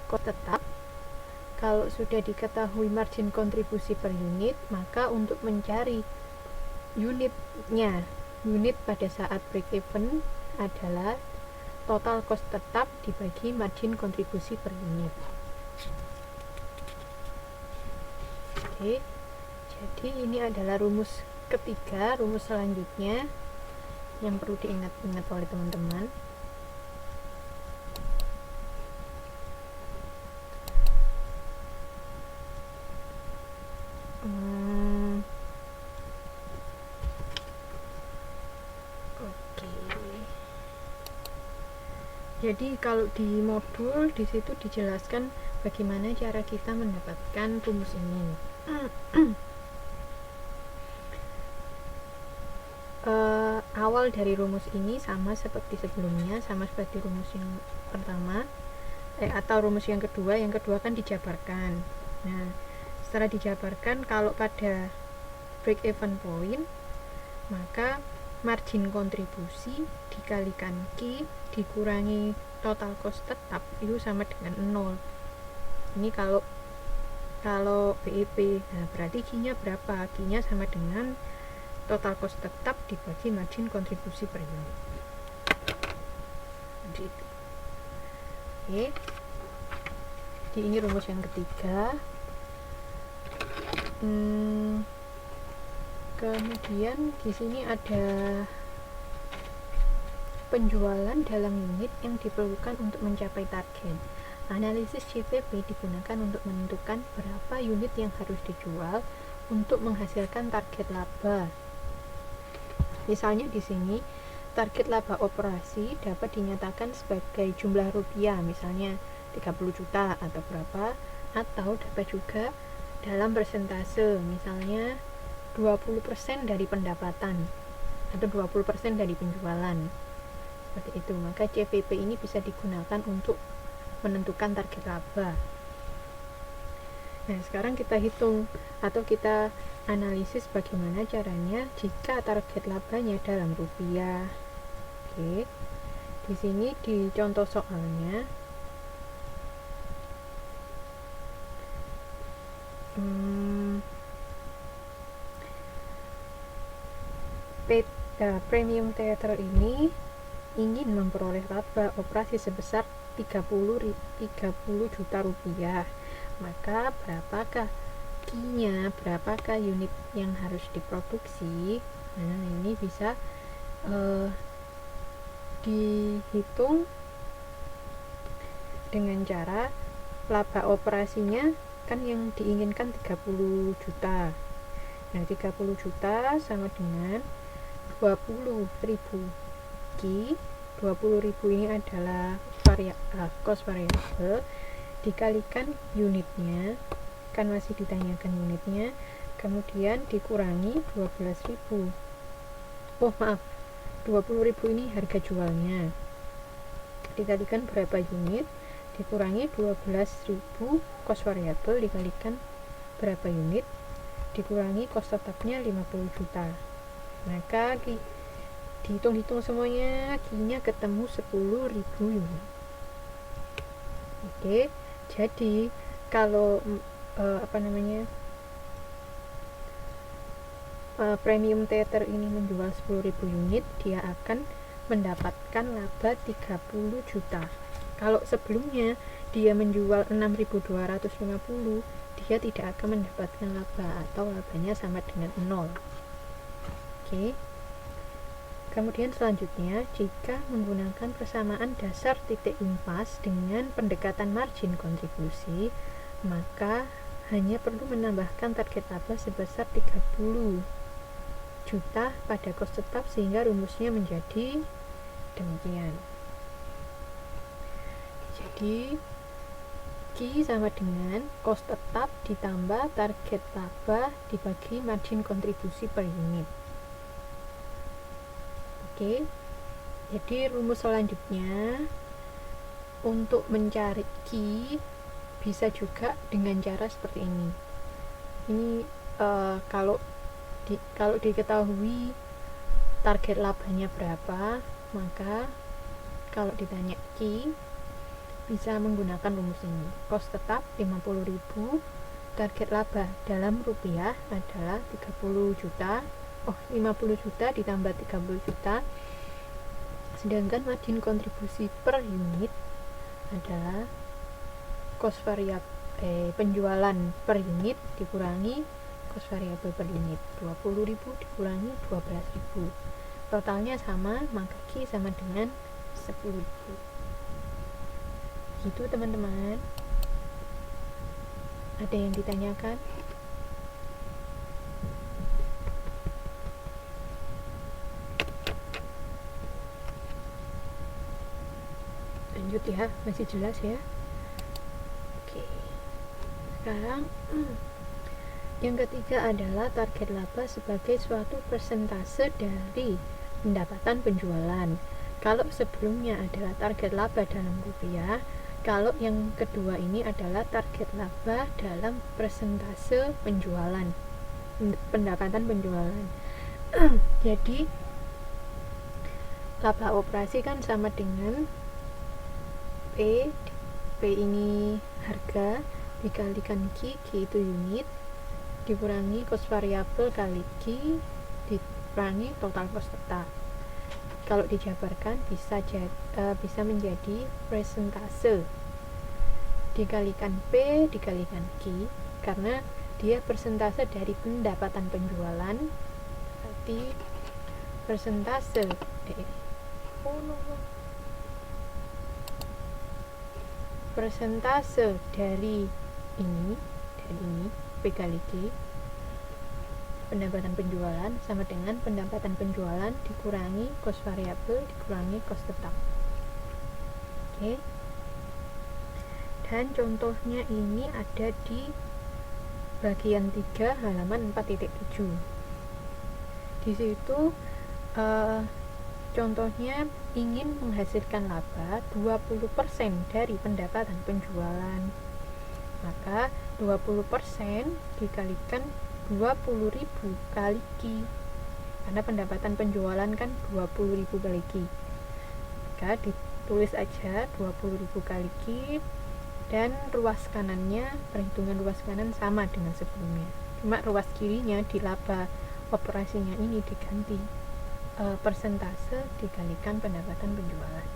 cost tetap. Kalau sudah diketahui margin kontribusi per unit, maka untuk mencari unit pada saat break even adalah total cost tetap dibagi margin kontribusi per unit. Oke, jadi ini adalah rumus ketiga, rumus selanjutnya yang perlu diingat-ingat oleh teman-teman. Jadi kalau di modul di situ dijelaskan bagaimana cara kita mendapatkan rumus ini. Awal dari rumus ini sama seperti sebelumnya, sama seperti rumus yang pertama atau rumus yang kedua. Yang kedua kan dijabarkan. Nah, setelah dijabarkan, kalau pada break even point, maka margin kontribusi dikalikan Q dikurangi total cost tetap itu sama dengan 0. Ini kalau BEP. Nah, berarti Q-nya berapa? Q-nya sama dengan total cost tetap dibagi margin kontribusi per unit. Gitu. Oke. Jadi ini rumus yang ketiga. Kemudian di sini ada penjualan dalam unit yang diperlukan untuk mencapai target. Analisis CVP digunakan untuk menentukan berapa unit yang harus dijual untuk menghasilkan target laba. Misalnya di sini target laba operasi dapat dinyatakan sebagai jumlah rupiah, misalnya 30 juta atau berapa, atau dapat juga dalam persentase, misalnya 20% dari pendapatan atau 20% dari penjualan. Seperti itu. Maka CVP ini bisa digunakan untuk menentukan target laba. Nah, sekarang kita hitung atau kita analisis bagaimana caranya jika target labanya dalam rupiah. Oke. Di sini di contoh soalnya Premium Theater ini ingin memperoleh laba operasi sebesar 30 juta rupiah. Maka berapakah Q-nya, berapakah unit yang harus diproduksi? Nah, ini bisa dihitung dengan cara laba operasinya kan yang diinginkan 30 juta. Nah, 30 juta sama dengan 20.000 Q. 20.000 ini adalah cost variable dikalikan unitnya, kan masih ditanyakan unitnya, kemudian dikurangi 12.000. 20.000 ini harga jualnya, dikalikan berapa unit, dikurangi 12.000 cost variable dikalikan berapa unit, dikurangi cost tetapnya 50 juta. Maka dihitung-hitung semuanya, Q-nya ketemu 10.000 unit. Oke, jadi kalau Premium Theater ini menjual 10.000 unit, dia akan mendapatkan laba 30 juta. Kalau sebelumnya dia menjual 6.250, dia tidak akan mendapatkan laba atau labanya sama dengan 0. Oke. Kemudian selanjutnya, jika menggunakan persamaan dasar titik impas dengan pendekatan margin kontribusi, maka hanya perlu menambahkan target laba sebesar 30 juta pada cost tetap sehingga rumusnya menjadi demikian. Jadi Q sama dengan cost tetap ditambah target laba dibagi margin kontribusi per unit. Oke, jadi rumus selanjutnya untuk mencari Q bisa juga dengan cara seperti ini. Ini kalau diketahui target labanya berapa, maka kalau ditanya Q bisa menggunakan rumus ini. Kos tetap 50.000, target laba dalam rupiah adalah 30 juta. 50 juta ditambah 30 juta. Sedangkan margin kontribusi per unit adalah kos variabel penjualan per unit dikurangi kos variabel per unit. 20.000 dikurangi 12.000. Totalnya sama, maka Q sama dengan 10.000. Gitu teman-teman. Ada yang ditanyakan? Lanjut ya, masih jelas ya. Oke. Sekarang yang ketiga adalah target laba sebagai suatu persentase dari pendapatan penjualan. Kalau sebelumnya adalah target laba dalam rupiah, kalau yang kedua ini adalah target laba dalam persentase penjualan, pendapatan penjualan. Jadi laba operasi kan sama dengan P ini harga dikalikan Q itu unit, dikurangi kos variabel kali Q dikurangi total kos tetap. Kalau dijabarkan bisa menjadi persentase dikalikan P dikalikan Q, karena dia persentase dari pendapatan penjualan, berarti persentase persentase dari ini P kali Q, pendapatan penjualan sama dengan pendapatan penjualan dikurangi kos variabel dikurangi kos tetap. Oke. Dan contohnya ini ada di bagian 3 halaman 4.7. Di situ contohnya ingin menghasilkan laba 20% dari pendapatan penjualan. Maka 20% dikalikan 20.000 kali Q, karena pendapatan penjualan kan 20.000 kali Q. Maka ditulis aja 20.000 kali Q, dan ruas kanannya, perhitungan ruas kanan sama dengan sebelumnya, cuma ruas kirinya di laba operasinya ini diganti persentase dikalikan pendapatan penjualan.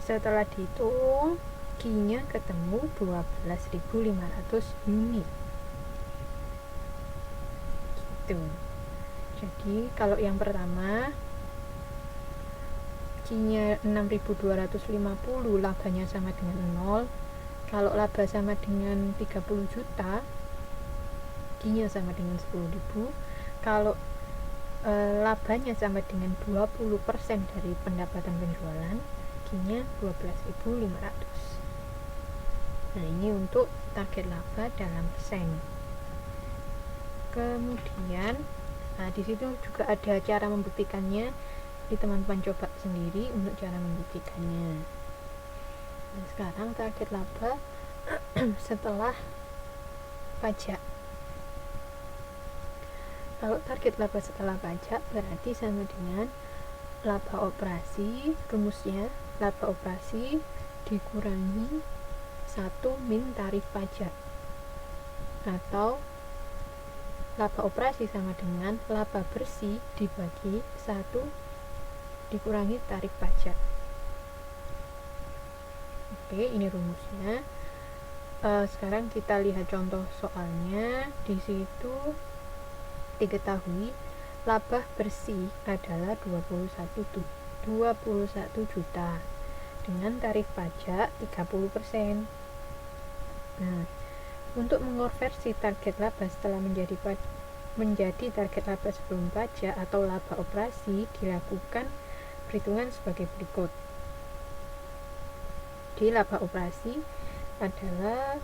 Setelah dihitung, Q-nya ketemu 12.500 unit. Gitu. Jadi kalau yang pertama Q-nya 6.250, labanya sama dengan 0. Kalau laba sama dengan 30 juta, Q-nya sama dengan 10.000. Kalau labanya sama dengan 20% dari pendapatan penjualan, Q-nya 12.500. Nah, ini untuk target laba dalam persen. Kemudian, di situ juga ada cara membuktikannya. Jadi teman-teman coba sendiri untuk cara membuktikannya. Nah, sekarang target laba setelah pajak. Kalau target laba setelah pajak berarti sama dengan laba operasi, rumusnya laba operasi dikurangi 1 min tarif pajak, atau laba operasi sama dengan laba bersih dibagi 1 dikurangi tarif pajak. Oke, ini rumusnya. Sekarang kita lihat contoh soalnya. Di situ diketahui laba bersih adalah 21 juta dengan tarif pajak 30%. Nah, untuk mengonversi target laba setelah menjadi target laba sebelum pajak atau laba operasi dilakukan perhitungan sebagai berikut. Di laba operasi adalah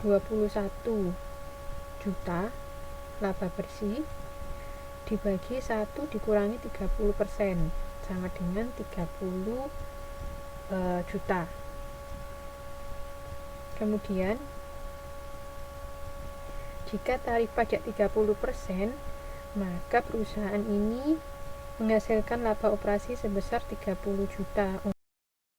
21 juta laba bersih dibagi 1 dikurangi 30% sama dengan 30 juta. Kemudian jika tarif pajak 30%, maka perusahaan ini menghasilkan laba operasi sebesar 30 juta.